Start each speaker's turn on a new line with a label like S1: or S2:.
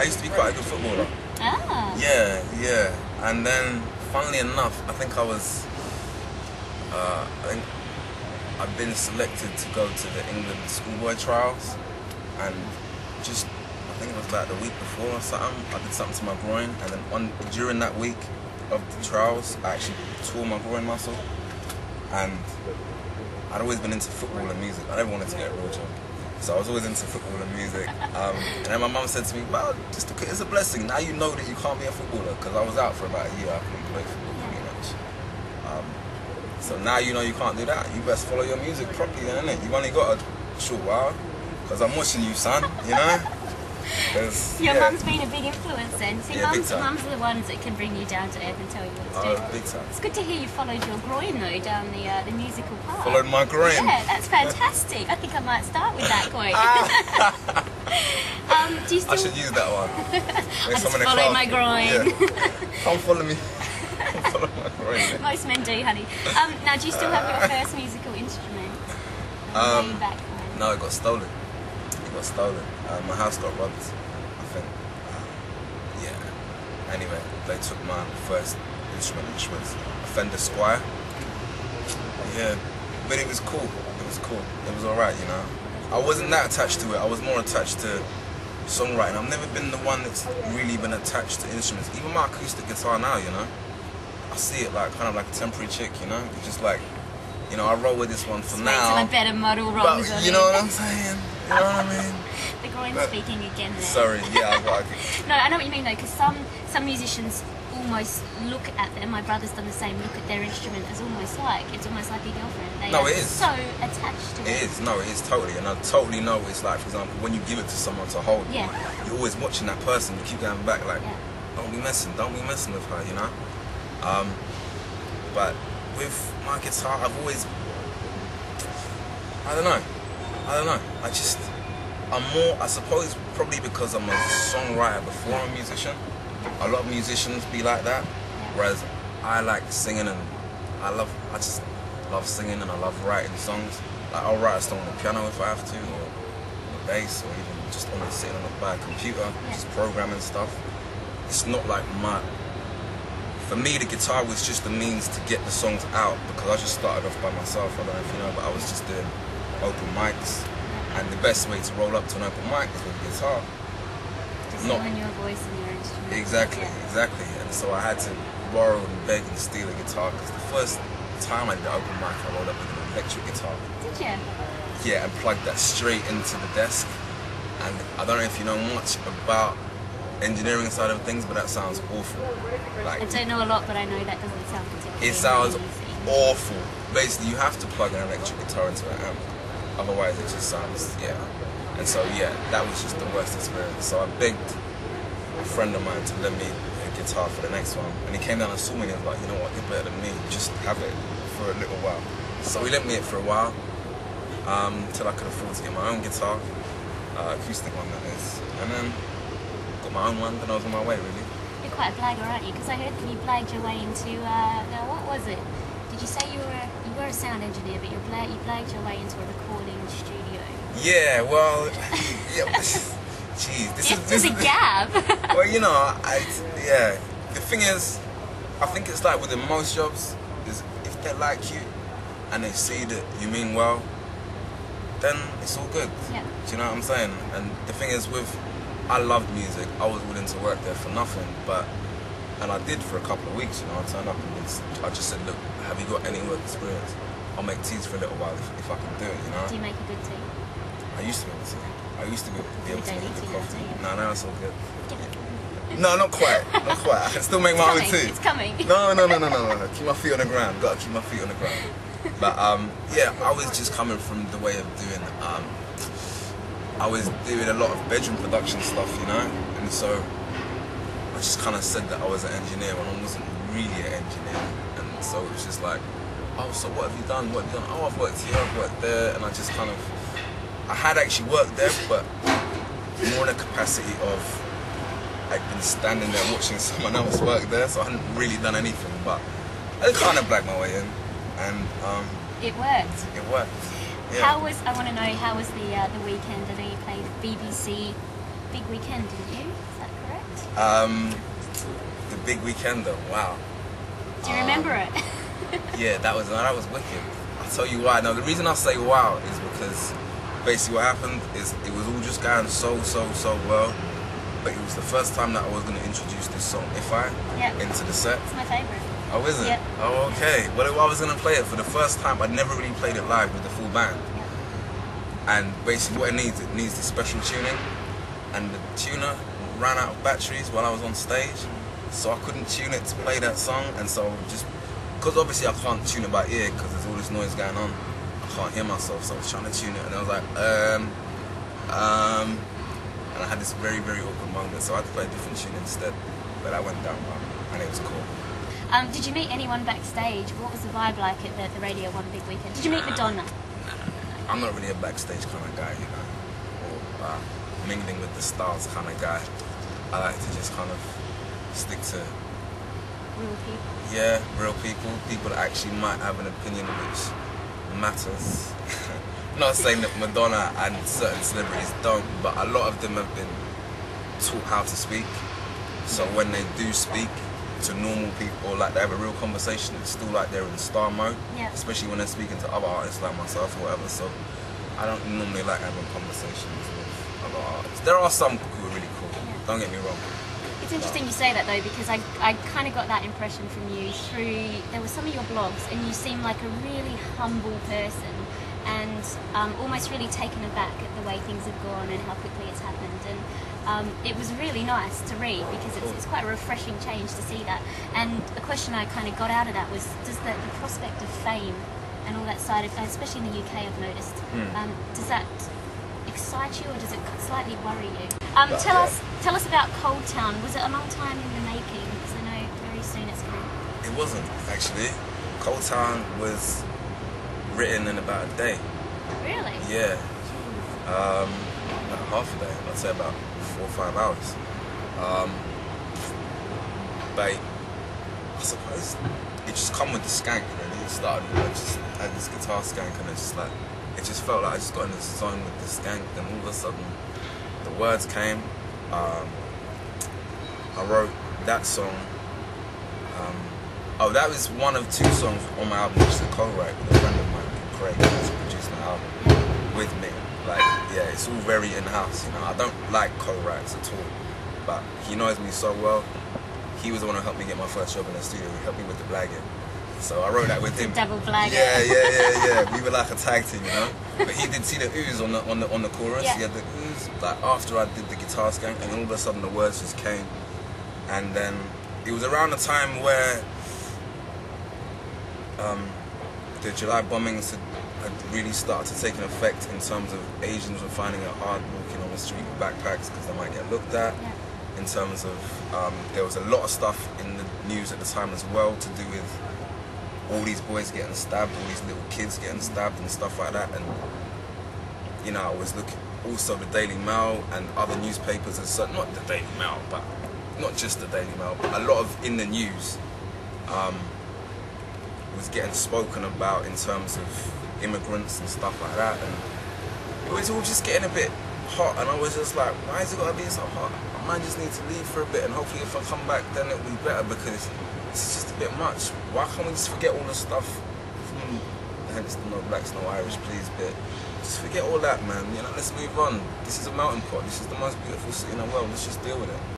S1: I used to be quite a good footballer.
S2: Ah.
S1: Yeah, yeah. And then, funnily enough, I think I was, I've been selected to go to the England schoolboy trials, and just, I think it was like the week before or something, I did something to my groin, and then during that week of the trials, I actually tore my groin muscle, and I'd always been into football and music. I never wanted to get a real job, so I was always into football and music. And then my mum said to me, well, just look, it's a blessing. Now you know that you can't be a footballer, because I was out for about a year. I couldn't play football pretty much. So now you know you can't do that. You best follow your music properly, then, innit? You've only got a short while, because I'm watching you, son, you know?
S2: Your mum's been a big influence then. See,
S1: Yeah,
S2: mums are the ones that can bring you down to earth and tell you what to do.
S1: Big time.
S2: It's good to hear you followed your groin though down the musical path.
S1: Followed my groin?
S2: Yeah, that's fantastic. I think I might start with that quote. Do you still...
S1: I should use that one.
S2: I just followed my groin.
S1: Yeah. Come follow me. Come follow my groin.
S2: Most men do, honey. Now, do you still have your first musical instrument? Way back when?
S1: No, it got stolen. It got stolen. My house got robbed, I think. Yeah. Anyway, they took my first instrument, which was a Fender Squire. Yeah, but it was cool. It was cool. It was alright, you know. I wasn't that attached to it. I was more attached to songwriting. I've never been the one that's really been attached to instruments. Even my acoustic guitar now, you know. I see it like kind of like a temporary chick, you know. It's just like, you know, I roll with this one for
S2: Just
S1: now.
S2: wait till a better model rolls on
S1: you know what I'm saying? You know what I mean?
S2: The groin speaking again there.
S1: Sorry, yeah,
S2: No, I know what you mean though, because some musicians almost look at them. My brother's done the same. Look at their instrument as almost like a girlfriend. They
S1: No,
S2: are
S1: it is.
S2: so attached to it.
S1: It is. No, it is totally, and I totally know it's like, for example, when you give it to someone to hold,
S2: Yeah.
S1: you're always watching that person. You keep going back, like,
S2: Yeah.
S1: don't be messing with her, you know. But with my guitar, I've always, I don't know. I'm more, I suppose, probably because I'm a songwriter before I'm a musician. A lot of musicians be like that, whereas I like singing, and I just love singing, and I love writing songs. Like, I'll write a song on the piano if I have to, or on the bass, or even just sitting by a computer, just programming stuff. It's not like for me, the guitar was just the means to get the songs out, because I just started off by myself. I don't know if you know, but I was just doing open mics, and the best way to roll up to an open mic is with a guitar.
S2: Just using your voice and your instrument.
S1: Exactly. And so I had to borrow and beg and steal a guitar, because the first time I did an open mic, I rolled up with an electric guitar.
S2: Did you?
S1: Yeah, and plugged that straight into the desk. And I don't know if you know much about engineering side of things, but that sounds awful. Like,
S2: I don't know a lot, but I know that doesn't sound particularly
S1: it sounds
S2: easy.
S1: awful. Basically, you have to plug an electric guitar into an amp, otherwise it just sounds, yeah. And so, yeah, that was just the worst experience. So I begged a friend of mine to lend me a guitar for the next one, and he came down and saw me and was like, you know what, you're better than me, just have it for a little while. So he lent me it for a while, till I could afford to get my own guitar, acoustic one that is, and then got my own one, then I was on my way, really.
S2: You're quite a blagger, aren't you? Because I heard that you blagged your way into, now what was it? Did you say you were a sound engineer, but you blagged your way into a recording studio?
S1: Yeah, well, yeah, jeez, this is
S2: a gap.
S1: Well, you know, yeah. The thing is, I think it's like within most jobs, is if they like you and they see that you mean well, then it's all good.
S2: Yeah.
S1: Do you know what I'm saying? And the thing is, I loved music. I was willing to work there for nothing, and I did for a couple of weeks. You know, I turned up and I just said, look, have you got any work experience? I'll make teas for a little while if I can do it. You know.
S2: Do you make a good tea?
S1: I used to be able to. I used to be able to make good coffee.
S2: No,
S1: now it's all good. No, not quite. Not quite. I can still make my own tea.
S2: It's coming.
S1: No. Keep my feet on the ground. Gotta keep my feet on the ground. But yeah, I was just coming from the way of doing. I was doing a lot of bedroom production stuff, you know, and so I just kind of said that I was an engineer when I wasn't really an engineer, and so it was just like, oh, so what have you done? What have you done? Oh, I've worked here, I've worked there, and I just kind of, I had actually worked there, but more in a capacity of I'd been standing there watching someone else work there, so I hadn't really done anything, but I kind of blagged my way in, and
S2: it worked.
S1: It worked. Yeah.
S2: I want to know, how was the weekend? I know you played BBC Big Weekend, didn't you? Is that
S1: The Big Weekender. Wow.
S2: Do you remember it?
S1: Yeah, that was wicked. I'll tell you why. Now the reason I say wow is because basically what happened is it was all just going so well, but it was the first time that I was going to introduce this song, If I, into the set.
S2: It's my favourite.
S1: Oh, is it?
S2: Yep.
S1: Oh, okay. Well, I was going to play it for the first time. I'd never really played it live with the full band.
S2: Yep.
S1: And basically what it needs the special tuning, and the tuner ran out of batteries while I was on stage, so I couldn't tune it to play that song. And so just, because obviously I can't tune it by ear because there's all this noise going on, I can't hear myself, so I was trying to tune it, and I was like, and I had this very awkward moment, so I had to play a different tune instead, but I went down well, and it was cool.
S2: Did you meet anyone backstage? What was the vibe like at the Radio 1 Big Weekend? Did you meet Madonna?
S1: I'm not really a backstage kind of guy, you know, or mingling with the stars kind of guy. I like to just kind of stick to
S2: Real people.
S1: Yeah, real people that actually might have an opinion which matters. I'm not saying that Madonna and certain celebrities don't, but a lot of them have been taught how to speak. So when they do speak to normal people, or like they have a real conversation, it's still like they're in star mode.
S2: Yeah.
S1: Especially when they're speaking to other artists like myself or whatever. So I don't normally like having conversations with other artists. There are some who are really cool.
S2: Yeah.
S1: Don't get me wrong.
S2: It's interesting you say that though, because I kind of got that impression from you through, there were some of your blogs, and you seem like a really humble person, and almost really taken aback at the way things have gone and how quickly it's happened. And it was really nice to read, because it's quite a refreshing change to see that. And the question I kind of got out of that was, does the prospect of fame and all that side of, especially in the UK I've noticed, does that excite you, or does it slightly worry you? Tell us about Cold Town. Was it a long time in the making? Because I know very soon it's coming.
S1: It wasn't, actually. Cold Town was written in about a day.
S2: Really?
S1: Yeah. About half a day. I'd say about 4 or 5 hours. But I suppose it just come with the skank, really. It started with, I just had this guitar skank, and it just felt like I just got in this zone with the skank, and all of a sudden the words came. I wrote that song. That was one of 2 songs on my album, which is a co-write with a friend of mine, Craig, who's produced my album with me. Like, yeah, it's all very in-house, you know. I don't like co-writes at all, but he knows me so well. He was the one who helped me get my first job in the studio. He helped me with the blagging. So I wrote that with him.
S2: Double blagger.
S1: Yeah. We were like a tag team, you know. But he did see the ooze on the chorus.
S2: Yeah.
S1: He had the ooze like after I did the guitar skank, and all of a sudden the words just came. And then it was around the time where the July bombings had really started to take an effect, in terms of Asians were finding it hard walking on the street with backpacks because they might get looked at.
S2: Yeah.
S1: In terms of there was a lot of stuff in the news at the time as well to do with all these boys getting stabbed, all these little kids getting stabbed and stuff like that. And you know, I was looking also the Daily Mail and other newspapers, and so not the Daily Mail, but not just the Daily Mail, but a lot of in the news was getting spoken about in terms of immigrants and stuff like that. And it was all just getting a bit hot, and I was just like, why has it got to be so hot? I might just need to leave for a bit, and hopefully if I come back then it'll be better, because it's just a bit much. Why can't we just forget all the stuff from, hence the no blacks, no Irish please bit? Just forget all that, man. You know, let's move on. This is a melting pot. This is the most beautiful city in the world. Let's just deal with it.